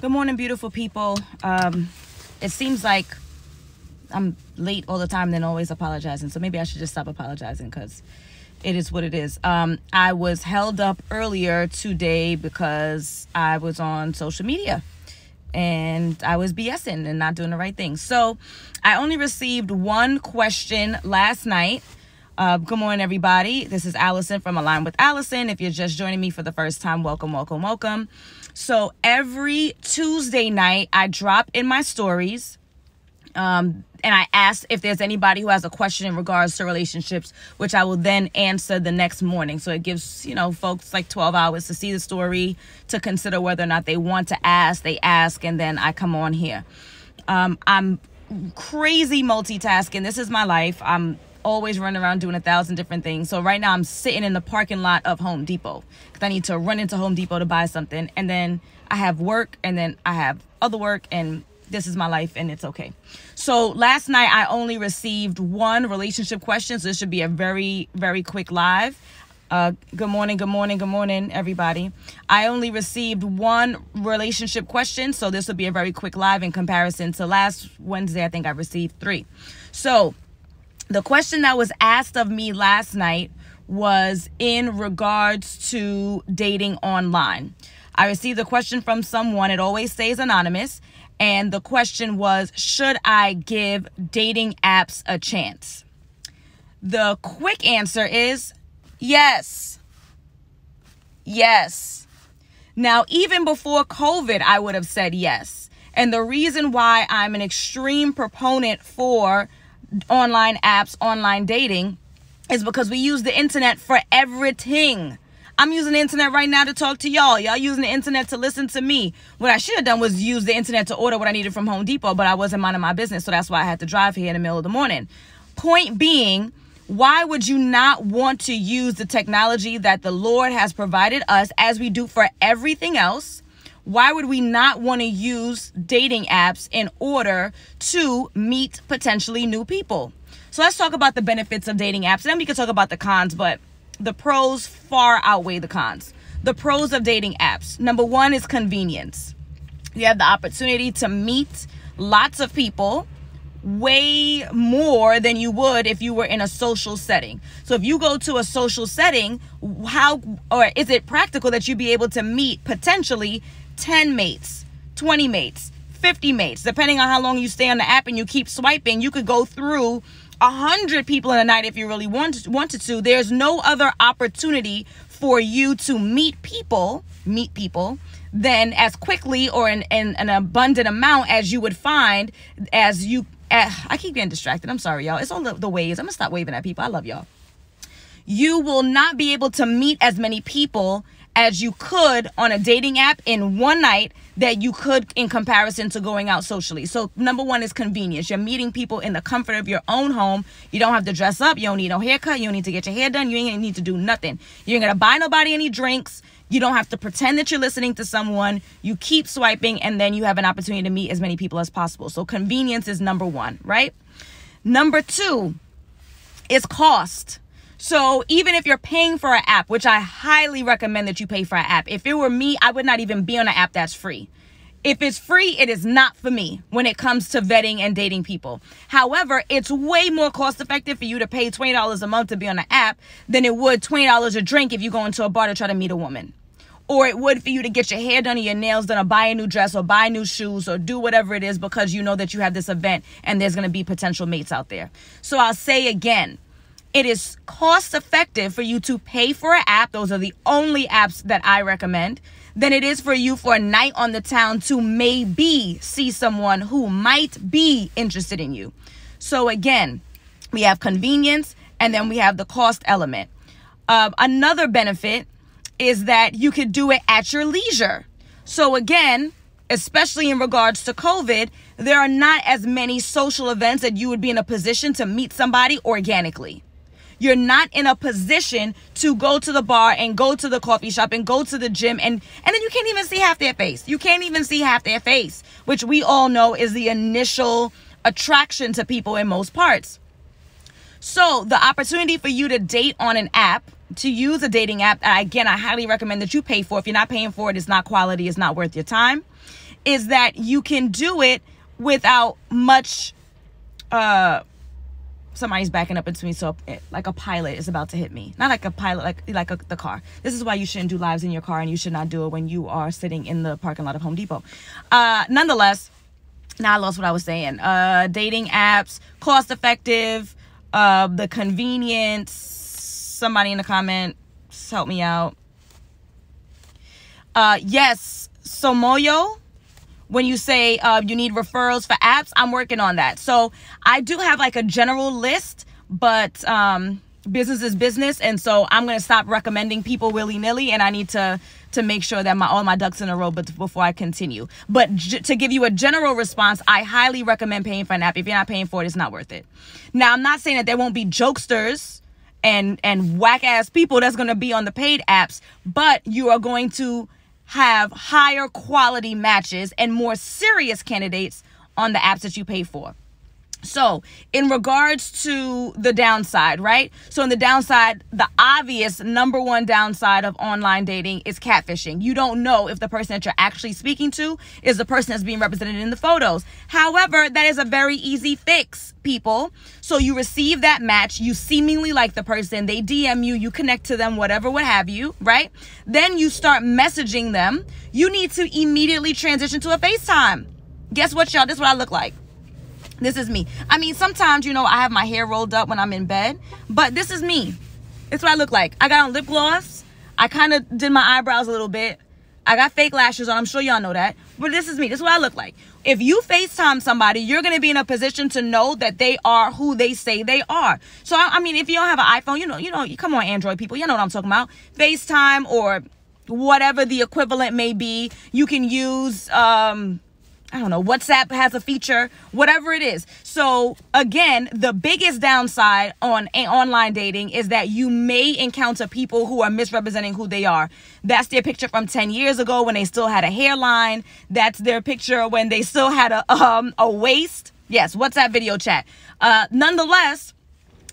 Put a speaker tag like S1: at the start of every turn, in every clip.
S1: Good morning, beautiful people. It seems like I'm late all the time, then always apologizing. So maybe I should just stop apologizing because it is what it is. I was held up earlier today because I was on social media and I was BSing and not doing the right thing. So I only received one question last night. Good morning, everybody. This is Alison from Align with Alison. If you're just joining me for the first time, welcome, welcome, welcome. So every Tuesday night, I drop in my stories and I ask if there's anybody who has a question in regards to relationships, which I will then answer the next morning. So it gives, folks like 12 hours to see the story, to consider whether or not they want to ask. They ask, and then I come on here. I'm crazy multitasking. This is my life. I'm always running around doing 1,000 different things. So right now I'm sitting in the parking lot of Home Depot because I need to run into Home Depot to buy something. And then I have work, and then I have other work, and this is my life, and it's okay. So last night I only received one relationship question. So this should be a very, very quick live. Good morning, everybody. I only received one relationship question. So this will be a very quick live in comparison to last Wednesday. I think I received 3. So the question that was asked of me last night was in regards to dating online. I received a question from someone. It always stays anonymous. And the question was, should I give dating apps a chance? The quick answer is yes. Yes. Now, even before COVID, I would have said yes. And the reason why I'm an extreme proponent for online apps, online dating, is because we use the internet for everything. I'm using the internet right now to talk to y'all. Y'all using the internet to listen to me. What I should have done was use the internet to order what I needed from Home Depot, but I wasn't minding my business, so that's why I had to drive here in the middle of the morning. Point being, why would you not want to use the technology that the Lord has provided us, as we do for everything else? Why would we not want to use dating apps in order to meet potentially new people? So let's talk about the benefits of dating apps. And then we can talk about the cons, but the pros far outweigh the cons. The pros of dating apps. Number 1 is convenience. You have the opportunity to meet lots of people way more than you would if you were in a social setting. So if you go to a social setting, is it practical that you be able to meet potentially 10 mates, 20 mates, 50 mates, depending on how long you stay on the app and you keep swiping? You could go through 100 people in a night if you really wanted to. There's no other opportunity for you to meet people than as quickly or in an abundant amount as you would find as you. I keep getting distracted. I'm sorry, y'all. It's all the waves. I'm gonna stop waving at people. I love y'all. You will not be able to meet as many people as you could on a dating app in one night that you could in comparison to going out socially. So number 1 is convenience. You're meeting people in the comfort of your own home. You don't have to dress up. You don't need no haircut. You don't need to get your hair done. You ain't need to do nothing. You ain't gonna buy nobody any drinks. You don't have to pretend that you're listening to someone. You keep swiping, and then you have an opportunity to meet as many people as possible. So convenience is number 1, right? Number 2 is cost. So even if you're paying for an app, which I highly recommend that you pay for an app. If it were me, I would not even be on an app that's free. If it's free, it is not for me when it comes to vetting and dating people. However, it's way more cost effective for you to pay $20 a month to be on an app than it would $20 a drink if you go into a bar to try to meet a woman. Or it would for you to get your hair done or your nails done or buy a new dress or buy new shoes or do whatever it is because you know that you have this event and there's going to be potential mates out there. So I'll say again, it is cost effective for you to pay for an app. Those are the only apps that I recommend. Than it is for you for a night on the town to maybe see someone who might be interested in you. So again, we have convenience and then we have the cost element. Another benefit is that you could do it at your leisure. So again, especially in regards to COVID, there are not as many social events that you would be in a position to meet somebody organically. You're not in a position to go to the bar and go to the coffee shop and go to the gym and then you can't even see half their face. You can't even see half their face, which we all know is the initial attraction to people in most parts. So the opportunity for you to date on an app, to use a dating app, again, I highly recommend that you pay for. If you're not paying for it, it's not quality, it's not worth your time, is that you can do it without much, somebody's backing up into me, so like a pilot is about to hit me. Not like a pilot, the car. This is why you shouldn't do lives in your car, and you should not do it when you are sitting in the parking lot of Home Depot. Nonetheless, now I lost what I was saying. Dating apps, cost effective, the convenience. Somebody in the comments help me out. Yes, Somoyo. When you say you need referrals for apps, I'm working on that. So I do have like a general list, but business is business. And so I'm going to stop recommending people willy-nilly, and I need to make sure that all my ducks in a row before I continue. But to give you a general response, I highly recommend paying for an app. If you're not paying for it, it's not worth it. Now, I'm not saying that there won't be jokesters and whack-ass people that's going to be on the paid apps, but you are going to have higher quality matches and more serious candidates on the apps that you pay for. So in regards to the downside, right? So in the downside, the obvious number one downside of online dating is catfishing. You don't know if the person that you're actually speaking to is the person that's being represented in the photos. However, that is a very easy fix, people. So you receive that match, you seemingly like the person, they DM you, you connect to them, whatever, what have you, right? Then you start messaging them. You need to immediately transition to a FaceTime. Guess what, y'all? This is what I look like. This is me. I mean, sometimes, I have my hair rolled up when I'm in bed, but this is me. It's what I look like. I got on lip gloss. I kind of did my eyebrows a little bit. I got fake lashes on. I'm sure y'all know that. But this is me. This is what I look like. If you FaceTime somebody, you're going to be in a position to know that they are who they say they are. So, I mean, if you don't have an iPhone, you come on, Android people. You know what I'm talking about. FaceTime or whatever the equivalent may be. You can use, I don't know, WhatsApp has a feature, whatever it is. So again, the biggest downside on online dating is that you may encounter people who are misrepresenting who they are. That's their picture from 10 years ago when they still had a hairline. That's their picture when they still had a waist. Yes, WhatsApp video chat. Nonetheless,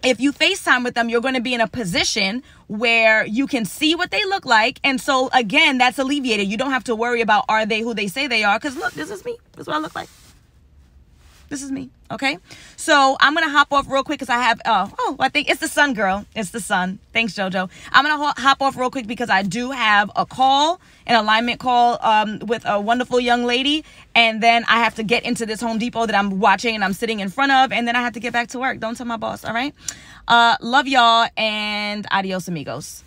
S1: if you FaceTime with them, you're going to be in a position where you can see what they look like. And so, again, that's alleviated. You don't have to worry about are they who they say they are. Because, look, this is me. This is what I look like. This is me. Okay? So, I'm going to hop off real quick because I have... I think it's the sun, girl. It's the sun. Thanks, JoJo. I'm going to hop off real quick because I do have a call, an alignment call with a wonderful young lady. And then I have to get into this Home Depot that I'm watching and I'm sitting in front of. And then I have to get back to work. Don't tell my boss, all right? Love y'all and adios, amigos.